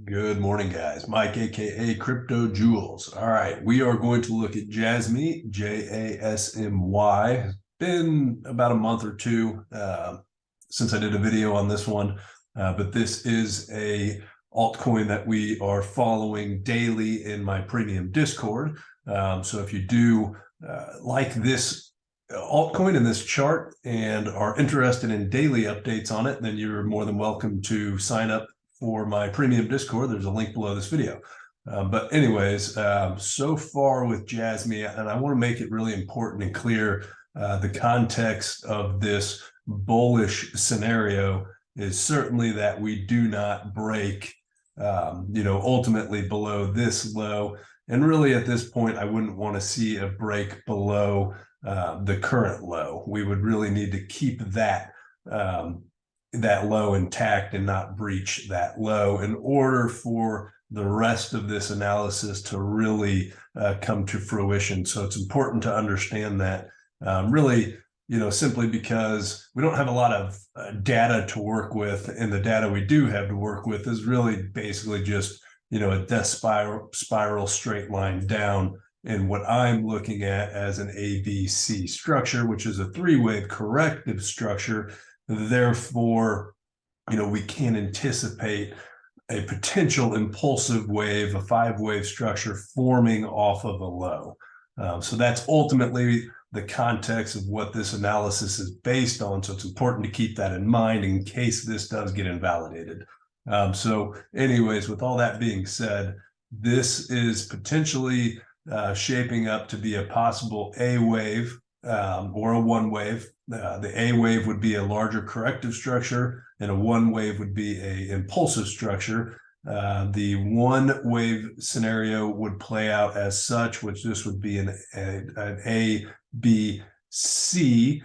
Good morning, guys. Mike, aka Crypto Jewels. All right, we are going to look at Jasmy, Jasmy. It's been about a month or two since I did a video on this one, but this is a altcoin that we are following daily in my premium Discord. So if you do like this altcoin in this chart and are interested in daily updates on it, then you're more than welcome to sign up for my premium Discord. There's a link below this video. But anyways, so far with Jasmy, and I want to make it really important and clear, the context of this bullish scenario is certainly that we do not break, ultimately below this low. And really at this point, I wouldn't want to see a break below the current low. We would really need to keep that low intact and not breach that low in order for the rest of this analysis to really come to fruition. So it's important to understand that really, simply because we don't have a lot of data to work with, and the data we do have to work with is really basically just, a death spiral straight line down. And what I'm looking at as an ABC structure, which is a three-wave corrective structure. Therefore, we can anticipate a potential impulsive wave, a five-wave structure forming off of a low. So that's ultimately the context of what this analysis is based on. So it's important to keep that in mind in case this does get invalidated. So anyways, with all that being said, this is potentially shaping up to be a possible A wave or a one wave. The A wave would be a larger corrective structure, and a one wave would be a impulsive structure. The one wave scenario would play out as such, which this would be an A, B, C,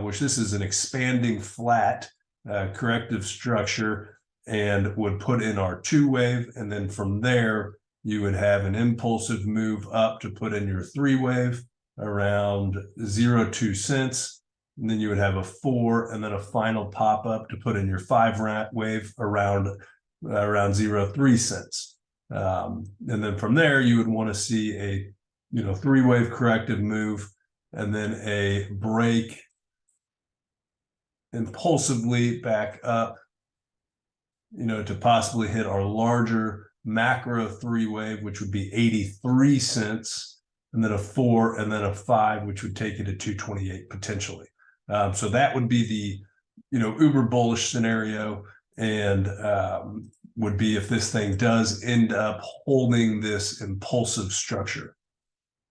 which this is an expanding flat corrective structure, and would put in our two wave. And then from there, you would have an impulsive move up to put in your three wave around 0.2 cents. And then you would have a 4 and then a final pop up to put in your 5 wave around 0.3 cents. And then from there, you would want to see a three wave corrective move and then a break impulsively back up, to possibly hit our larger macro three wave, which would be 83 cents, and then a 4 and then a 5, which would take it to 228 potentially. So that would be the uber bullish scenario, and would be if this thing does end up holding this impulsive structure.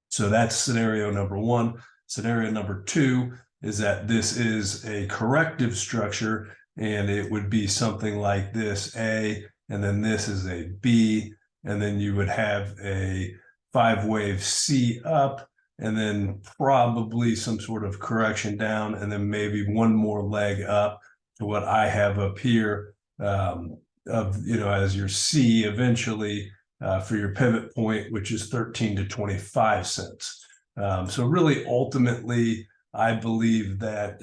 So that's scenario number one. Scenario number two is that this is a corrective structure, and it would be something like this A, and then this is a B, and then you would have a five wave C up, and then probably some sort of correction down, and then maybe one more leg up to what I have up here as your C eventually for your pivot point, which is 13 to 25 cents. So really, ultimately, I believe that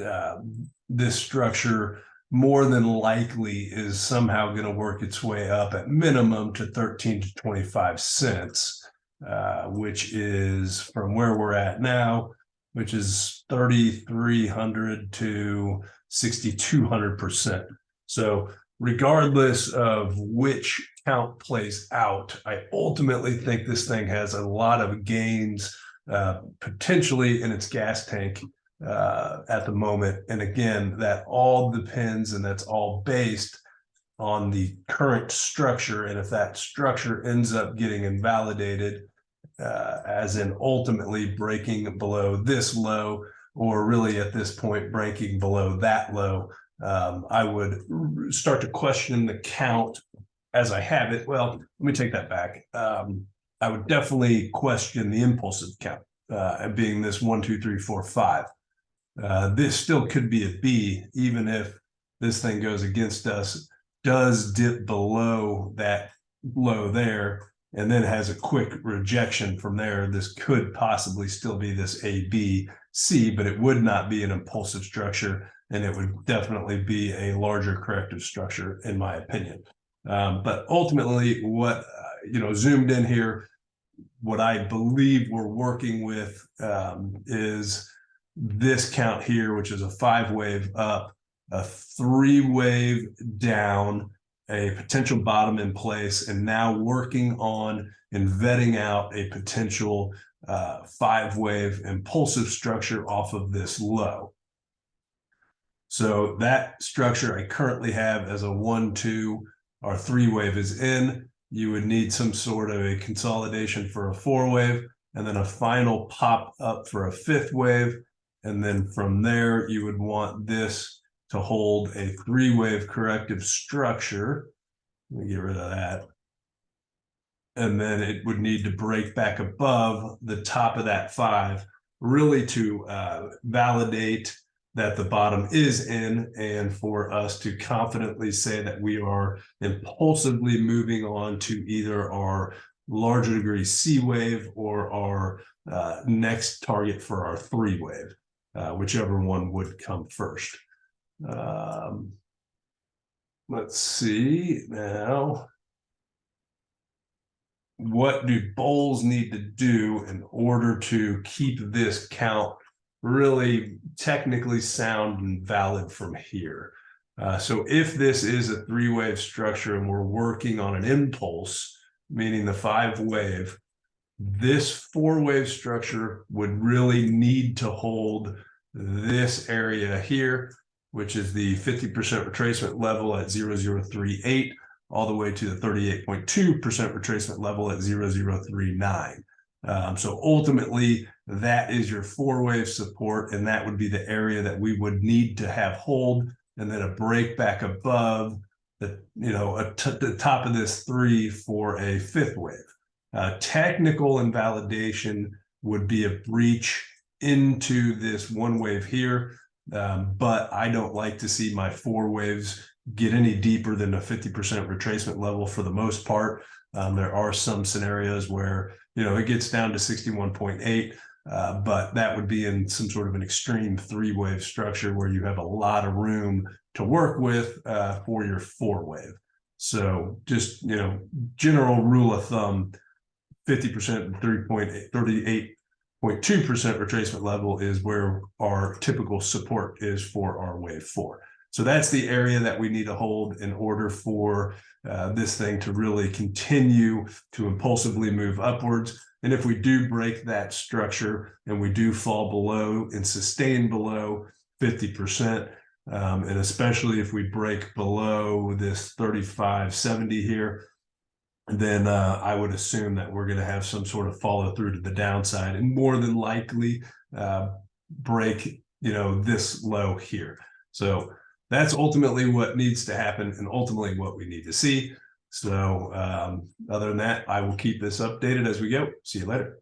this structure more than likely is somehow going to work its way up at minimum to 13 to 25 cents, which is from where we're at now, which is 3,300 to 6,200%. So regardless of which count plays out, I ultimately think this thing has a lot of gains potentially in its gas tank at the moment. And again, that all depends, and that's all based on the current structure. And if that structure ends up getting invalidated, as in ultimately breaking below this low, or really at this point breaking below that low, I would start to question the count as I have it. Well, let me take that back. I would definitely question the impulsive count, being this 1, 2, 3, 4, 5. This still could be a B, even if this thing goes against us, does dip below that low there, and then has a quick rejection from there. This could possibly still be this A, B, C, but it would not be an impulsive structure, and it would definitely be a larger corrective structure, in my opinion. But ultimately, what zoomed in here, what I believe we're working with is this count here, which is a 5-wave up, a 3-wave down, a potential bottom in place, and now working on and vetting out a potential 5-wave impulsive structure off of this low. So that structure I currently have as a 1-2, our 3-wave is in. You would need some sort of a consolidation for a 4-wave, and then a final pop up for a 5th wave. And then from there, you would want this to hold a 3-wave corrective structure. Let me get rid of that. And then it would need to break back above the top of that 5, really to validate that the bottom is in, and for us to confidently say that we are impulsively moving on to either our larger degree C wave or our next target for our 3-wave, whichever one would come first. Let's see now. What do bulls need to do in order to keep this count really technically sound and valid from here? So if this is a 3-wave structure and we're working on an impulse, meaning the 5-wave, this 4-wave structure would really need to hold this area here, which is the 50% retracement level at 0038, all the way to the 38.2% retracement level at 0039. So ultimately, that is your 4-wave support, and that would be the area that we would need to have hold, and then a break back above the top of this 3 for a 5th wave. Technical invalidation would be a breach into this 1-wave here, but I don't like to see my 4 waves get any deeper than a 50% retracement level for the most part. There are some scenarios where it gets down to 61.8, but that would be in some sort of an extreme 3-wave structure where you have a lot of room to work with for your 4-wave. So just general rule of thumb, 50% 38.2% retracement level is where our typical support is for our wave 4. So that's the area that we need to hold in order for this thing to really continue to impulsively move upwards. And if we do break that structure and we do fall below and sustain below 50%, and especially if we break below this 3570 here, then I would assume that we're going to have some sort of follow through to the downside, and more than likely break this low here. So that's ultimately what needs to happen, and ultimately what we need to see. So other than that, I will keep this updated as we go. See you later.